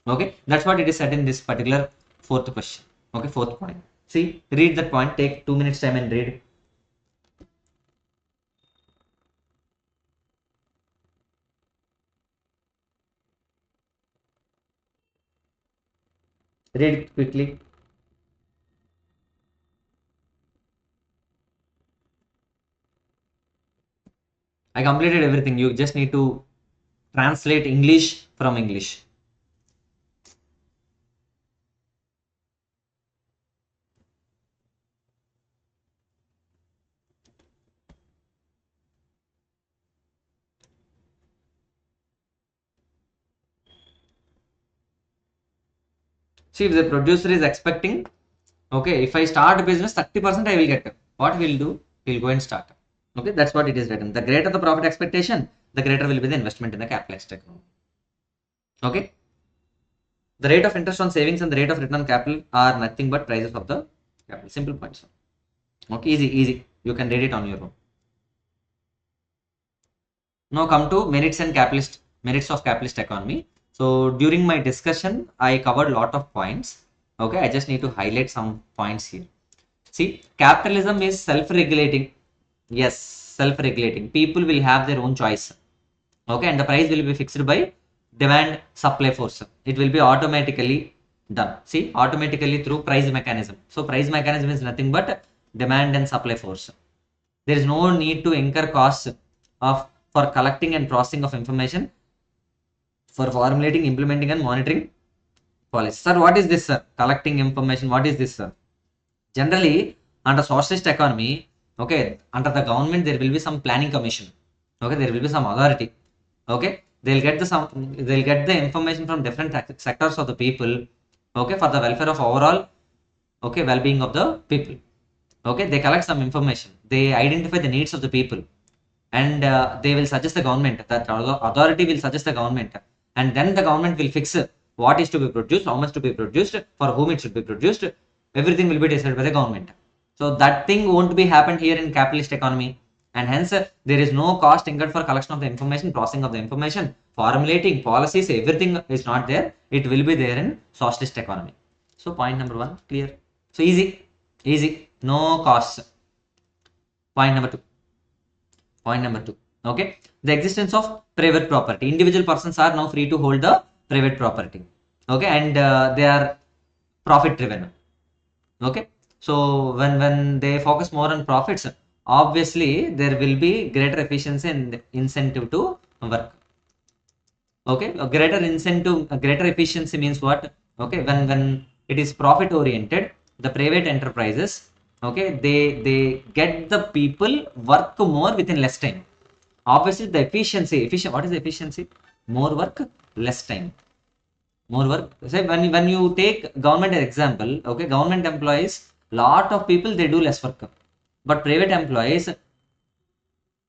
Okay, that's what it is said in this particular fourth question. Okay, fourth point. See, read that point. Take 2 minutes time and read. Read it quickly. I completed everything. You just need to translate English from English. See, if the producer is expecting, okay, if I start a business, 30% I will get. What we'll do? We'll go and start. Okay, that's what it is written. The greater the profit expectation, the greater will be the investment in the capitalist economy. Okay. The rate of interest on savings and the rate of return on capital are nothing but prices of the capital. Simple points. Okay, easy. You can read it on your own. Now come to merits of capitalist economy. So during my discussion, I covered a lot of points. Okay, I just need to highlight some points here. See, capitalism is self-regulating. Yes, self-regulating. People will have their own choice. Okay, and the price will be fixed by demand supply force. It will be automatically done. See, automatically through price mechanism. So price mechanism is nothing but demand and supply force. There is no need to incur costs of for collecting and processing of information, for formulating, implementing, and monitoring policy. Sir, what is this, sir? Collecting information. What is this, sir? Generally, under socialist economy, okay, under the government there will be some planning commission. Okay, there will be some authority. Okay, they'll get the information from different sectors of the people. Okay, for the welfare of overall, okay, well-being of the people. Okay, they collect some information. They identify the needs of the people, and they will suggest the government. That authority will suggest the government, and then the government will fix what is to be produced, how much to be produced, for whom it should be produced. Everything will be decided by the government. So that thing won't be happened here in capitalist economy, and hence there is no cost incurred for collection of the information, processing of the information, formulating policies. Everything is not there. It will be there in socialist economy. So point number 1 clear. So easy, no costs. Point number 2. Okay, the existence of private property. Individual persons are now free to hold the private property. Okay, and they are profit driven. Okay, so when they focus more on profits, obviously there will be greater efficiency and incentive to work. Okay, a greater incentive, a greater efficiency means what? Okay, when it is profit oriented, the private enterprises, okay, they get the people work more within less time. Obviously the efficient, what is the efficiency? More work, less time. More work. Say when you take government as example, okay, government employees, lot of people they do less work, but private employees,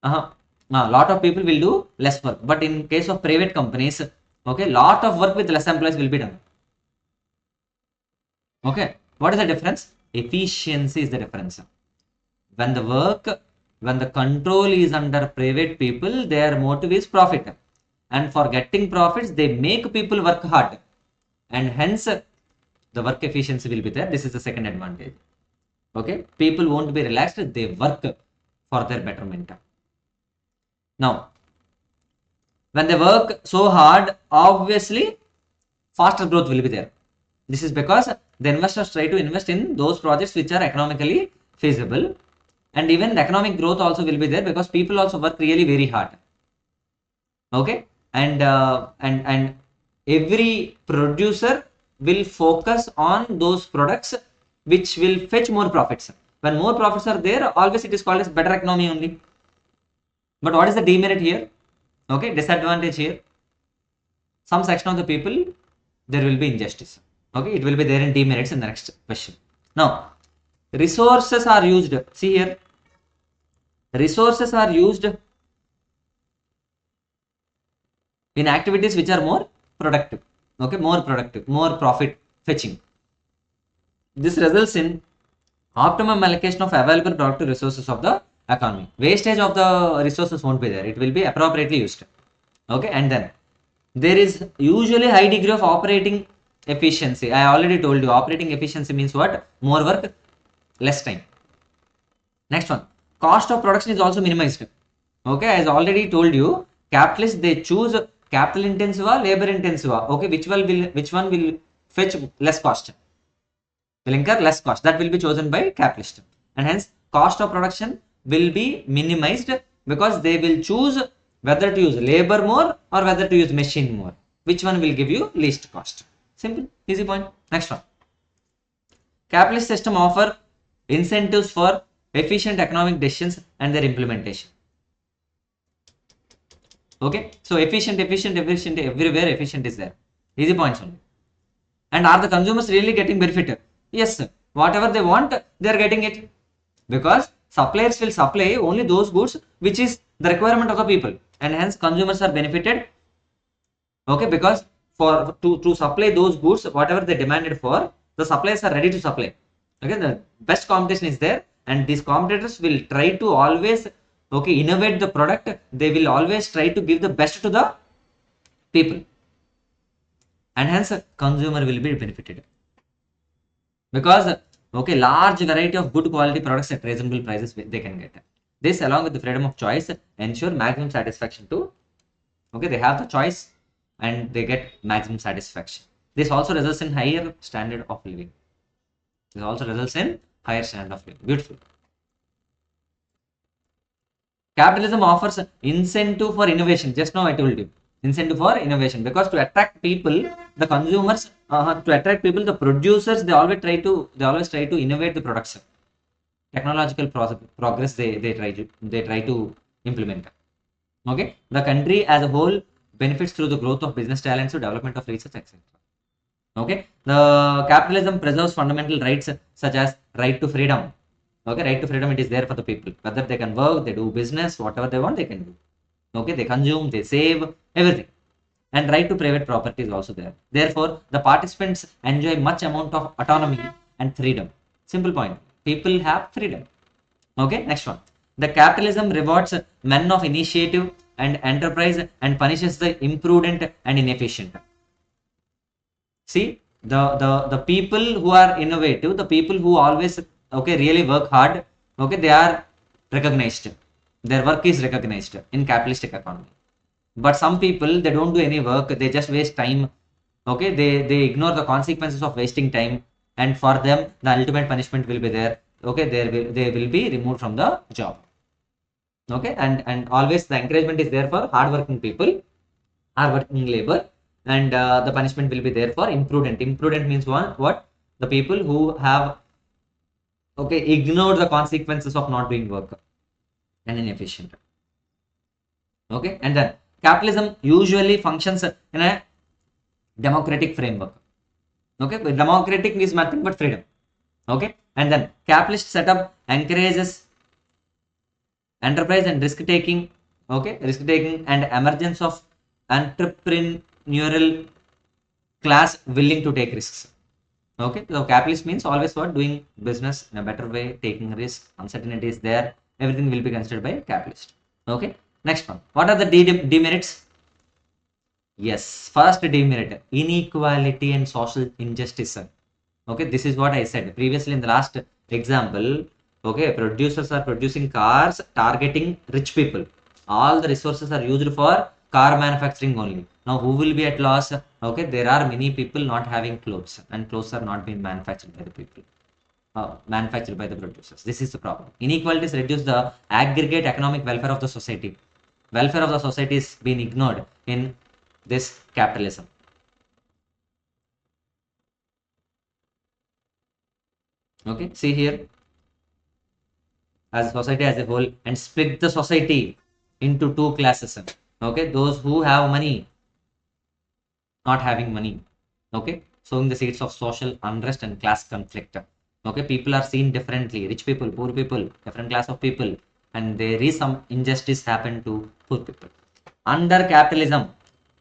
lot of people will do less work. But in case of private companies, okay, lot of work with less employees will be done. Okay, what is the difference? Efficiency is the difference. When the work, when the control is under private people, their motive is profit, and for getting profits they make people work hard, and hence the work efficiency will be there. This is the second advantage. Okay, people won't be relaxed, they work for their betterment. Now when they work so hard, obviously faster growth will be there. This is because the investors try to invest in those projects which are economically feasible, and even the economic growth also will be there because people also work really very hard. Okay, and every producer will focus on those products which will fetch more profits. When more profits are there, always it is called as better economy only. But what is the demerit here? Okay, disadvantage here, some section of the people there will be injustice. Okay, it will be there in demerits in the next question. Now resources are used, see here, resources are used in activities which are more productive. Okay, more productive, more profit fetching. This results in optimum allocation of available productive resources of the economy. Wastage of the resources won't be there, it will be appropriately used. Okay, and then there is usually high degree of operating efficiency. I already told you operating efficiency means what? More work, less time. Next one, cost of production is also minimized. Okay, as already told you, capitalists they choose capital intensive or labor intensive. Okay, which one will fetch less cost, will incur less cost, that will be chosen by capitalist, and hence cost of production will be minimized because they will choose whether to use labor more or whether to use machine more, which one will give you least cost. Simple, easy point. Next one, capitalist system offer incentives for efficient economic decisions and their implementation. Okay, so efficient everywhere, efficient is there, easy points only. And are the consumers really getting benefit? Yes, whatever they want they are getting it, because suppliers will supply only those goods which is the requirement of the people, and hence consumers are benefited. Okay, because for to supply those goods whatever they demanded for, the suppliers are ready to supply. Okay, the best competition is there, and these competitors will try to always, okay, innovate the product. They will always try to give the best to the people, and hence consumer will be benefited, because okay, large variety of good quality products at reasonable prices they can get. This along with the freedom of choice ensure maximum satisfaction too. Okay, they have the choice and they get maximum satisfaction. This also results in higher standard of living. This also results in higher standard of living. Beautiful. Capitalism offers incentive for innovation. Just now I told you, incentive for innovation, because to attract people, the consumers, to attract people, the producers, they always try to innovate the products. Technological progress they try to implement. Okay, the country as a whole benefits through the growth of business talents, to development of research, etc. Okay, the capitalism preserves fundamental rights such as right to freedom. Okay, right to freedom, it is there for the people, whether they can work, they do business, whatever they want they can do. Okay, they consume, they save, everything. And right to private property is also there. Therefore the participants enjoy much amount of autonomy and freedom. Simple point, people have freedom. Okay, next one, the capitalism rewards men of initiative and enterprise and punishes the imprudent and inefficient. See, the people who are innovative, the people who always, okay, really work hard, okay, they are recognized, their work is recognized in capitalistic economy. But some people they don't do any work, they just waste time. Okay, they ignore the consequences of wasting time, and for them the ultimate punishment will be there. Okay, they will be removed from the job. Okay, and always the encouragement is there for hardworking people, hardworking labor, and the punishment will be there for imprudent. Imprudent means what? The people who have, okay, ignored the consequences of not doing work and inefficient. Okay, and then capitalism usually functions in a democratic framework. Okay, but democratic is nothing but freedom. Okay, and then capitalist setup encourages enterprise and risk taking. Okay, risk taking and emergence of entrepreneurial class willing to take risks. Okay, so capitalist means always what, doing business in a better way, taking risk, uncertainty is there, everything will be considered by capitalist. Okay, next one, what are the demerits? Yes, first demerit, inequality and social injustice. Okay, this is what I said previously in the last example. Okay, producers are producing cars targeting rich people. All the resources are used for car manufacturing only. Now who will be at loss? Okay, there are many people not having clothes, and clothes are not being manufactured by the people, manufactured by the producers. This is the problem. Inequalities reduce the aggregate economic welfare of the society. Welfare of the society is being ignored in this capitalism. Okay, see here, as a society as a whole, and split the society into two classes. Okay, those who have money, not having money. Okay, sowing the seeds of social unrest and class conflict. Okay, people are seen differently, rich people, poor people, different class of people, and there is some injustice happen to poor people. Under capitalism,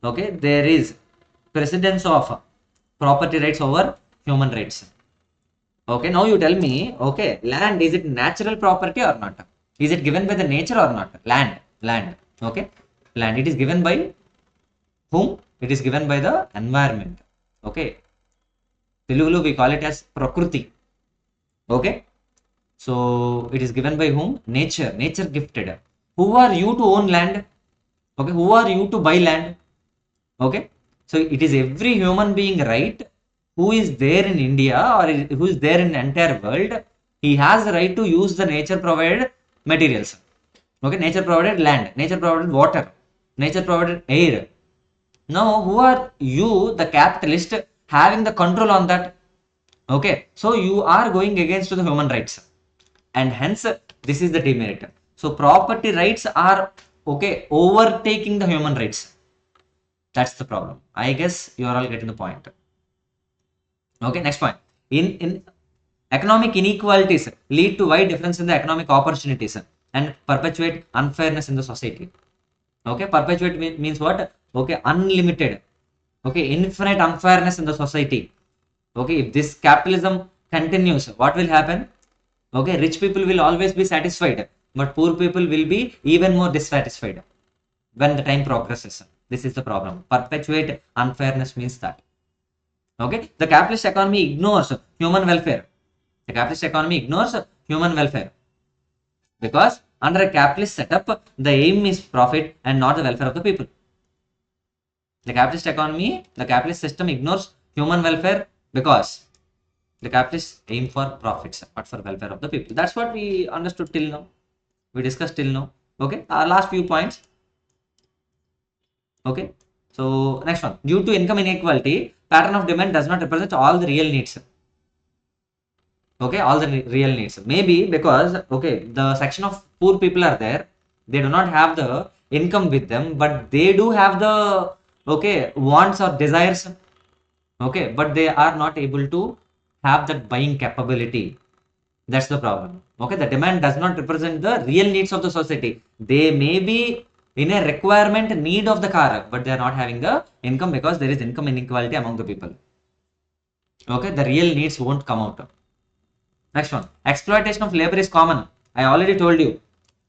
okay, there is precedence of property rights over human rights. Okay, now you tell me, okay, land, is it natural property or not? Is it given by the nature or not? Land, okay, land, it is given by whom? It is given by the environment. Okay, Telugu we call it as Prakriti. Okay, so it is given by whom? Nature, nature gifted. Who are you to own land? Okay, who are you to buy land? Okay, so it is every human being right who is there in India or who is there in the entire world. He has the right to use the nature provided materials. Okay, nature provided land, nature provided water, nature provided air. Now who are you, the capitalist, having the control on that? Okay, so you are going against the human rights, and hence this is the demerit. So property rights are, okay, overtaking the human rights. That's the problem. I guess you are all getting the point. Okay, next point. In economic inequalities lead to wide difference in the economic opportunities and perpetuate unfairness in the society. Okay, perpetuate means what? Okay, unlimited. Okay, infinite unfairness in the society. Okay, if this capitalism continues, what will happen? Okay, rich people will always be satisfied, but poor people will be even more dissatisfied when the time progresses. This is the problem. Perpetuate unfairness means that. Okay, the capitalist economy ignores human welfare. The capitalist economy ignores human welfare because under a capitalist setup, the aim is profit and not the welfare of the people. The capitalist economy, the capitalist system ignores human welfare because the capitalists aim for profits, not for welfare of the people. That's what we understood till now. We discussed till now. Okay, our last few points. Okay, so next one. Due to income inequality, pattern of demand does not represent all the real needs. Okay, all the real needs. Maybe because, okay, the section of poor people are there. They do not have the income with them, but they do have the, okay, wants or desires. Okay, but they are not able to have that buying capability. That's the problem. Okay, the demand does not represent the real needs of the society. They may be in a requirement need of the car, but they are not having the income because there is income inequality among the people. Okay, the real needs won't come out. Next one, exploitation of labor is common. I already told you.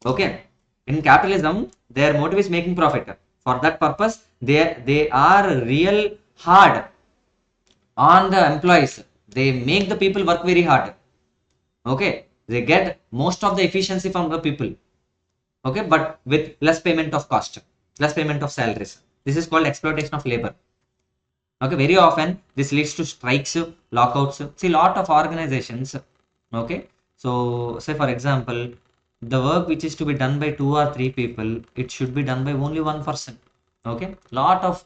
Okay, in capitalism, their motive is making profit. For that purpose, they are real hard on the employees. They make the people work very hard. Okay, they get most of the efficiency from the people. Okay, but with less payment of cost, less payment of salaries. This is called exploitation of labor. Okay, very often this leads to strikes, lockouts. See, lot of organizations. Okay, so say for example, the work which is to be done by 2 or 3 people, it should be done by only one person. Okay, lot of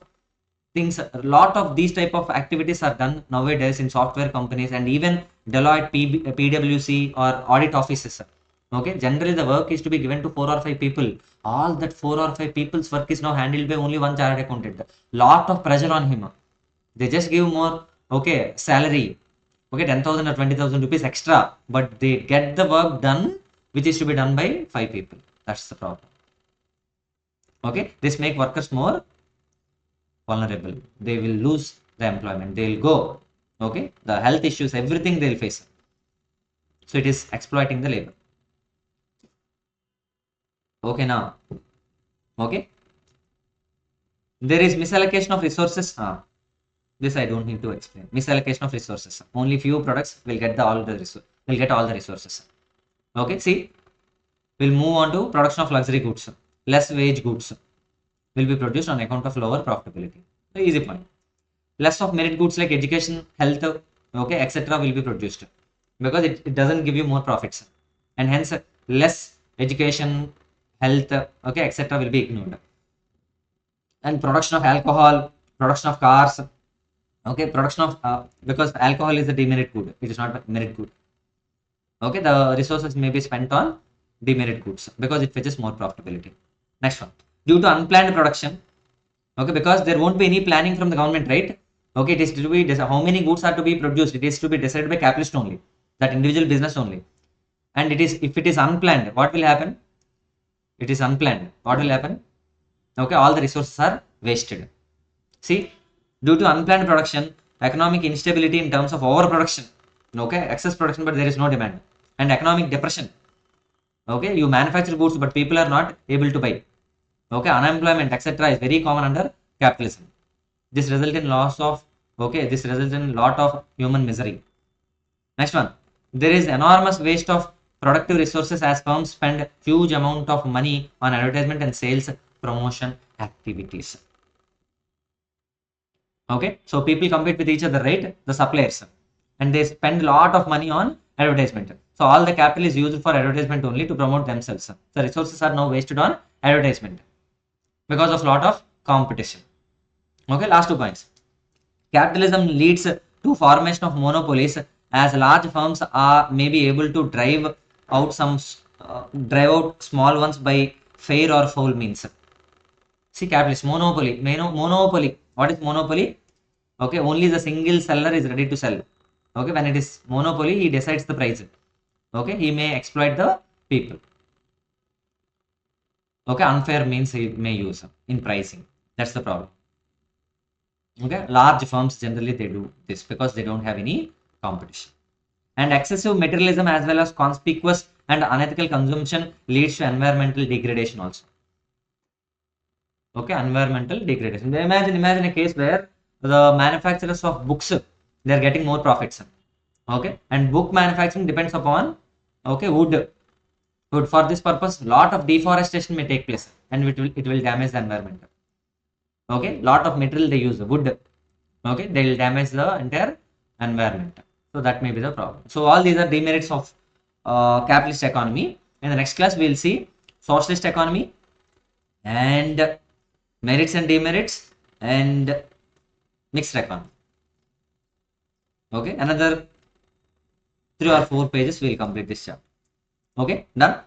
things, a lot of these type of activities are done nowadays in software companies and even Deloitte, PwC or audit offices. Okay, generally the work is to be given to 4 or 5 people. All that 4 or 5 people's work is now handled by only one chartered accountant. Lot of pressure on him. They just give more, okay, salary, okay, 10,000 or 20,000 rupees extra, but they get the work done which is to be done by 5 people. That's the problem. Okay, this make workers more vulnerable. They will lose the employment. They'll go. Okay, the health issues, everything they'll face. So it is exploiting the labor. Okay, now. Okay, there is misallocation of resources. This I don't need to explain. Misallocation of resources. Only few products will get all the resources. Okay, see, we'll move on to production of luxury goods. Less wage goods will be produced on account of lower profitability. The easy point. Less of merit goods like education, health, okay, etc. will be produced because it doesn't give you more profits, and hence less education, health, okay, etc. will be ignored. And production of alcohol, production of cars, okay, production of because alcohol is a demerit good, it is not a merit good. Okay, the resources may be spent on demerit goods because it fetches more profitability. Next one, due to unplanned production, okay, because there won't be any planning from the government, right? Okay, it is to be how many goods are to be produced, it is to be decided by capitalist only, that individual business only. And it is, if it is unplanned, what will happen? It is unplanned, what will happen? Okay, all the resources are wasted. See, due to unplanned production, economic instability in terms of overproduction, okay, excess production but there is no demand, and economic depression. Okay, you manufacture goods but people are not able to buy. Okay, unemployment, etc. is very common under capitalism. This results in loss of, okay, this results in lot of human misery. Next one, there is enormous waste of productive resources as firms spend huge amount of money on advertisement and sales promotion activities. Okay, so people compete with each other, right? The suppliers, and they spend a lot of money on advertisement. So all the capital is used for advertisement only to promote themselves. The resources are now wasted on advertisement because of lot of competition. Okay, last 2 points. Capitalism leads to formation of monopolies as large firms are maybe able to drive out small ones by fair or foul means. See, capitalist monopoly. Monopoly. What is monopoly? Okay, only the single seller is ready to sell. Okay, when it is monopoly, he decides the price. Okay, he may exploit the people. Okay, unfair means he may use in pricing. That's the problem. Okay, large firms generally they do this because they don't have any competition. And excessive materialism as well as conspicuous and unethical consumption leads to environmental degradation also. Okay, environmental degradation. Imagine a case where the manufacturers of books, they are getting more profits. Okay, and book manufacturing depends upon, okay, wood. For this purpose, lot of deforestation may take place, and it will damage the environment. Okay, lot of material they use wood. Okay, they will damage the entire environment. So that may be the problem. So all these are demerits of capitalist economy. In the next class, we will see socialist economy and merits and demerits and mixed economy. Okay, another 3 or 4 pages we will complete this chapter. Okay, done.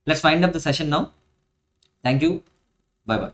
Let's wind up the session now. Thank you. Bye bye.